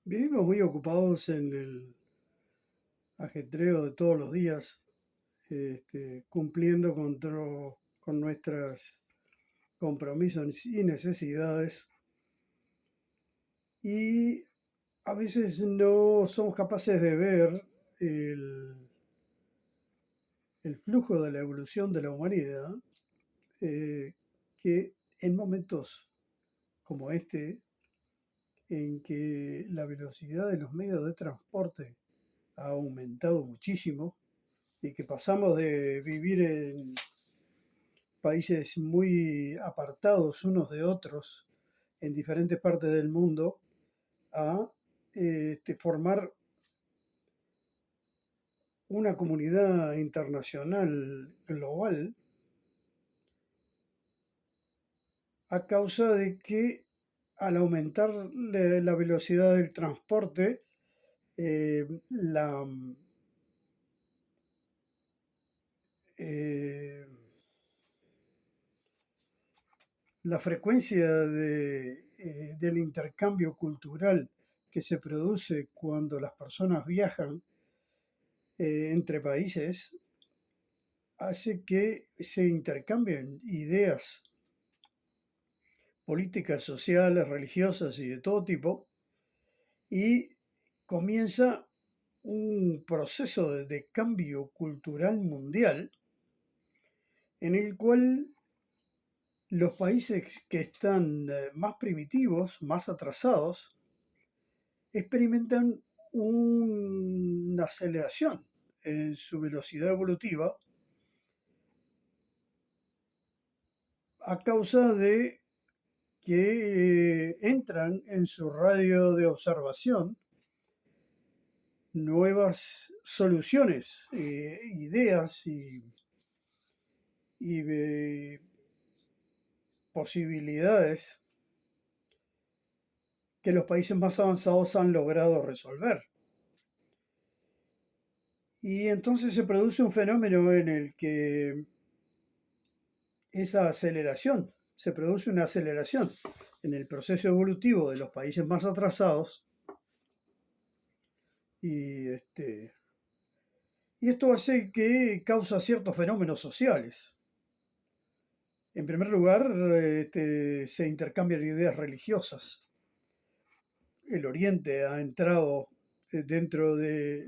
Vivimos muy ocupados en el ajetreo de todos los días, cumpliendo con nuestros compromisos y necesidades, y a veces no somos capaces de ver el, el flujo de la evolución de la humanidad, eh, que en momentos como este, en que la velocidad de los medios de transporte ha aumentado muchísimo, y que pasamos de vivir en países muy apartados unos de otros en diferentes partes del mundo a formar una comunidad internacional global a causa de que al aumentar la velocidad del transporte, eh, la, eh, la frecuencia del intercambio cultural que se produce cuando las personas viajan entre países hace que se intercambien ideas políticas, sociales, religiosas y de todo tipo, y comienza un proceso de cambio cultural mundial en el cual los países que están más primitivos, más atrasados, experimentan una aceleración en su velocidad evolutiva a causa de que entran en su radio de observación nuevas soluciones, ideas y posibilidades que los países más avanzados han logrado resolver. Y entonces se produce un fenómeno en el que se produce una aceleración en el proceso evolutivo de los países más atrasados y, este, y esto hace que causa ciertos fenómenos sociales. En primer lugar, se intercambian ideas religiosas. El Oriente ha entrado dentro de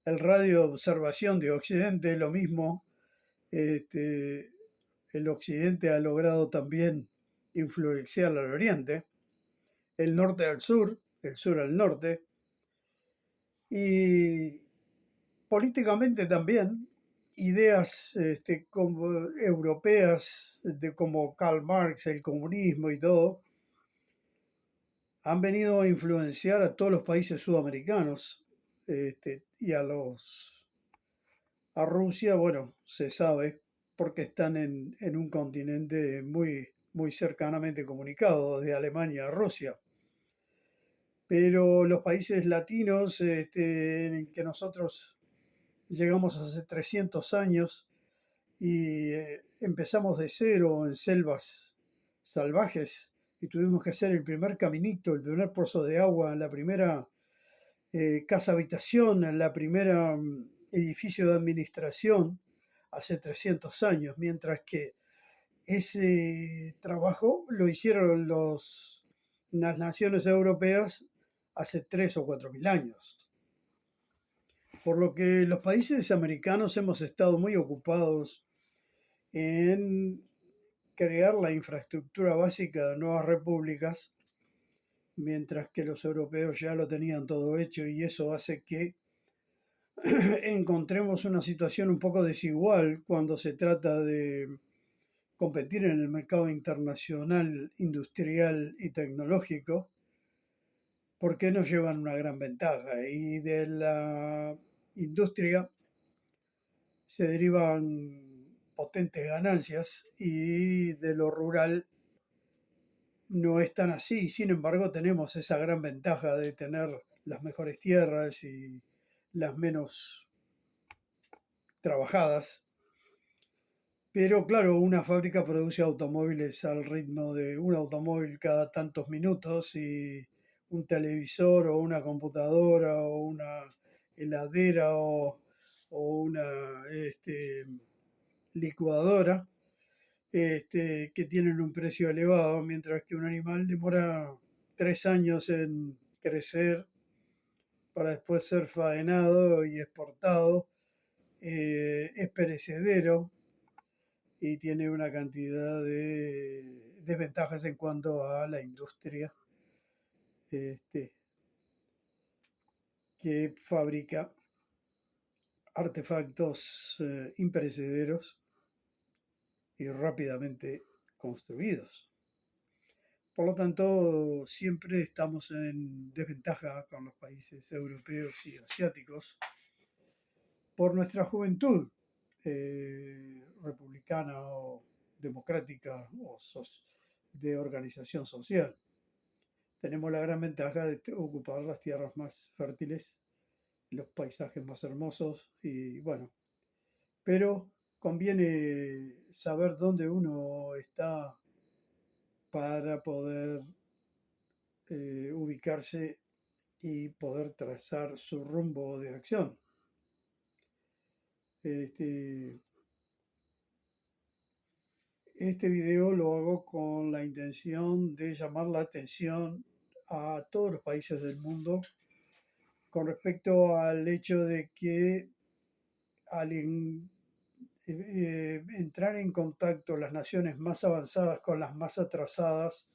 el radio de observación de Occidente, lo mismo. Este, el Occidente ha logrado también influenciar al Oriente, el norte al sur, el sur al norte, y políticamente también ideas como europeas de como Karl Marx, el comunismo y todo, han venido a influenciar a todos los países sudamericanos, y a Rusia, bueno, se sabe porque están en un continente muy cercanamente comunicado, de Alemania a Rusia. Pero los países latinos, en que nosotros llegamos hace 300 años y empezamos de cero en selvas salvajes y tuvimos que hacer el primer caminito, el primer pozo de agua, la primera casa habitación, la primera edificio de administración hace 300 años, mientras que ese trabajo lo hicieron las naciones europeas hace 3 o 4 mil años. Por lo que los países americanos hemos estado muy ocupados en crear la infraestructura básica de nuevas repúblicas, mientras que los europeos ya lo tenían todo hecho, y eso hace que encontremos una situación un poco desigual cuando se trata de competir en el mercado internacional, industrial y tecnológico, porque nos llevan una gran ventaja. Y de la industria se derivan potentes ganancias, y de lo rural no es tan así. Sin embargo, tenemos esa gran ventaja de tener las mejores tierras y las menos trabajadas. Pero claro, una fábrica produce automóviles al ritmo de un automóvil cada tantos minutos, y un televisor o una computadora o una heladera o una licuadora, que tienen un precio elevado, mientras que un animal demora 3 años en crecer para después ser faenado y exportado, es perecedero y tiene una cantidad de desventajas en cuanto a la industria este, que fabrica artefactos imperecederos y rápidamente construidos. Por lo tanto, siempre estamos en desventaja con los países europeos y asiáticos por nuestra juventud republicana o democrática o de organización social. Tenemos la gran ventaja de ocupar las tierras más fértiles, los paisajes más hermosos y bueno, pero conviene saber dónde uno está para poder ubicarse y poder trazar su rumbo de acción. Este video lo hago con la intención de llamar la atención a todos los países del mundo con respecto al hecho de que al entrar en contacto las naciones más avanzadas con las más atrasadas,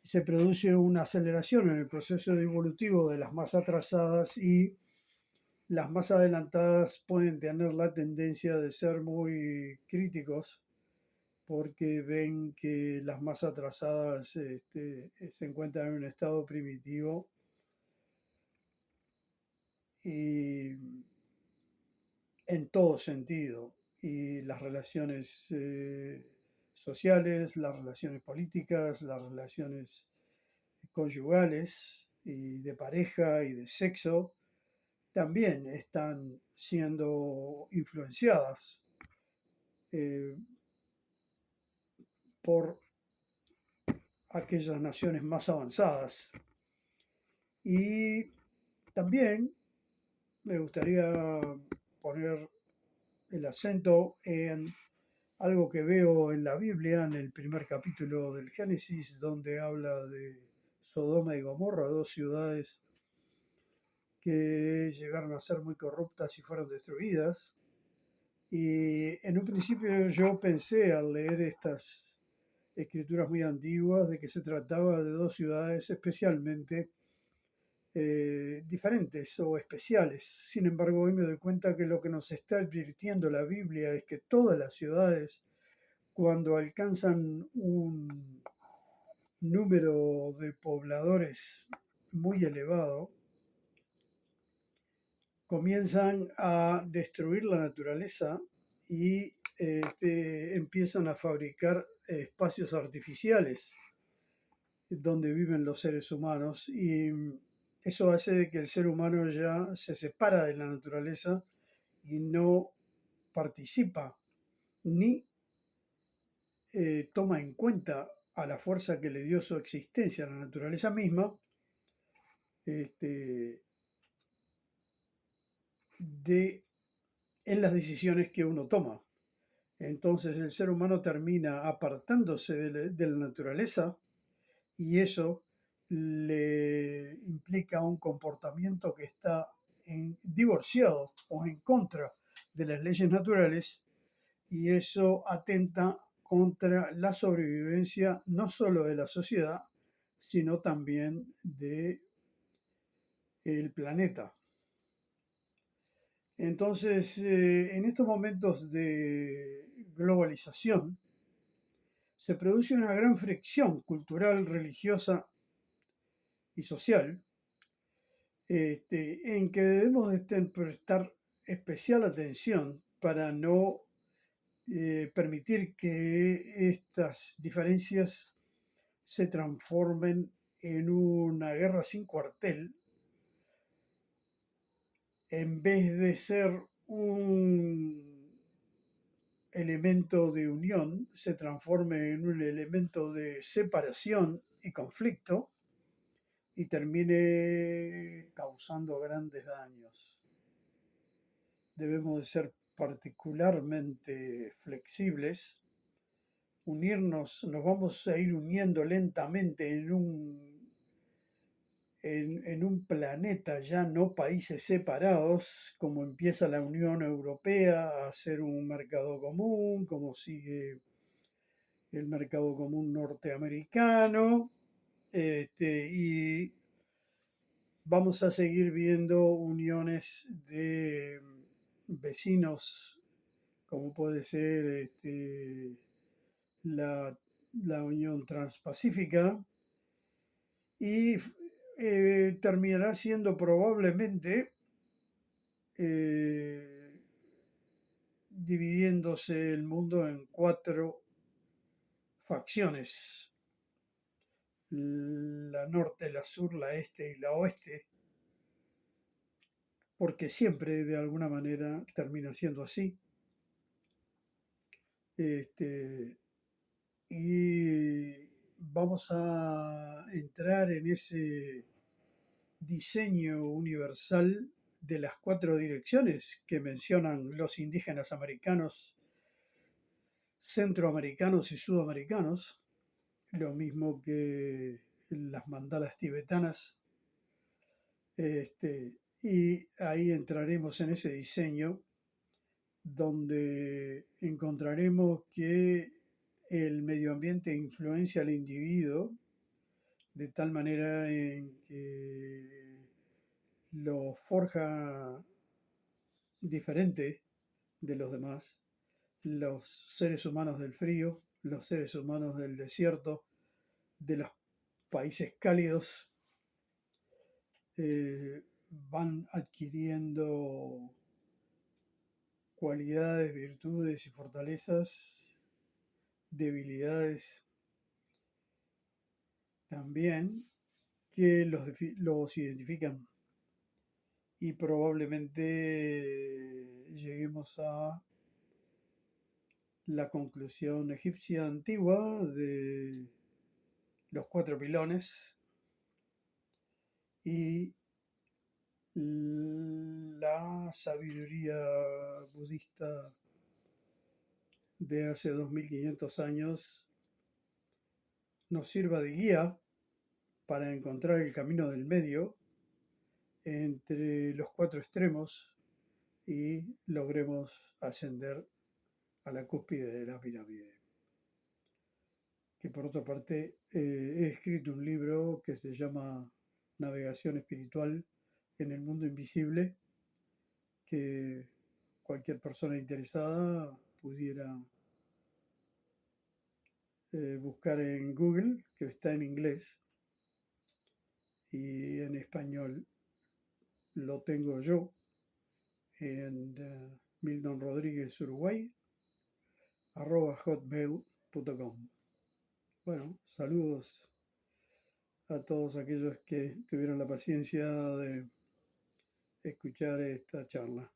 se produce una aceleración en el proceso evolutivo de las más atrasadas y las más adelantadas pueden tener la tendencia de ser muy críticos porque ven que las más atrasadas se encuentran en un estado primitivo y en todo sentido. Y las relaciones sociales, las relaciones políticas, las relaciones conyugales y de pareja y de sexo también están siendo influenciadas eh, por aquellas naciones más avanzadas. Y también me gustaría poner el acento en algo que veo en la Biblia, en el primer capítulo del Génesis, donde habla de Sodoma y Gomorra, dos ciudades que llegaron a ser muy corruptas y fueron destruidas. Y en un principio yo pensé al leer estas escrituras muy antiguas de que se trataba de dos ciudades especialmente diferentes o especiales. Sin embargo, hoy me doy cuenta que lo que nos está advirtiendo la Biblia es que todas las ciudades, cuando alcanzan un número de pobladores muy elevado, comienzan a destruir la naturaleza y empiezan a fabricar espacios artificiales donde viven los seres humanos y eso hace que el ser humano ya se separa de la naturaleza y no participa ni toma en cuenta a la fuerza que le dio su existencia a la naturaleza misma, este, en las decisiones que uno toma. Entonces el ser humano termina apartándose de la naturaleza y eso le implica un comportamiento que está divorciado o en contra de las leyes naturales y eso atenta contra la sobrevivencia no solo de la sociedad, sino también del planeta. Entonces, en estos momentos de globalización, se produce una gran fricción cultural, religiosa y social, en que debemos prestar especial atención para no permitir que estas diferencias se transformen en una guerra sin cuartel, en vez de ser un elemento de unión, se transforme en un elemento de separación y conflicto, y termine causando grandes daños. Debemos de ser particularmente flexibles, nos vamos a ir uniendo lentamente en un planeta, ya no países separados, como empieza la Unión Europea a ser un mercado común, como sigue el mercado común norteamericano, y vamos a seguir viendo uniones de vecinos, como puede ser la, la Unión Transpacífica, y terminará siendo probablemente eh, dividiéndose el mundo en cuatro facciones: la norte, la sur, la este y la oeste, porque siempre de alguna manera termina siendo así. Este, y vamos a entrar en ese diseño universal de las cuatro direcciones que mencionan los indígenas americanos, centroamericanos y sudamericanos, lo mismo que las mandalas tibetanas, y ahí entraremos en ese diseño donde encontraremos que el medio ambiente influencia al individuo de tal manera en que lo forja diferente de los demás, los seres humanos del frío, los seres humanos del desierto, de los países cálidos, van adquiriendo cualidades, virtudes y fortalezas, debilidades también, que los identifican, y probablemente lleguemos a la conclusión egipcia antigua de los cuatro pilones y la sabiduría budista de hace 2500 años nos sirva de guía para encontrar el camino del medio entre los cuatro extremos y logremos ascender a la cúspide de la pirámide. Que por otra parte he escrito un libro que se llama Navegación Espiritual en el Mundo Invisible, que cualquier persona interesada pudiera buscar en Google, que está en inglés, y en español lo tengo yo en Milton Rodríguez Uruguay @hotmail.com. Bueno, saludos a todos aquellos que tuvieron la paciencia de escuchar esta charla.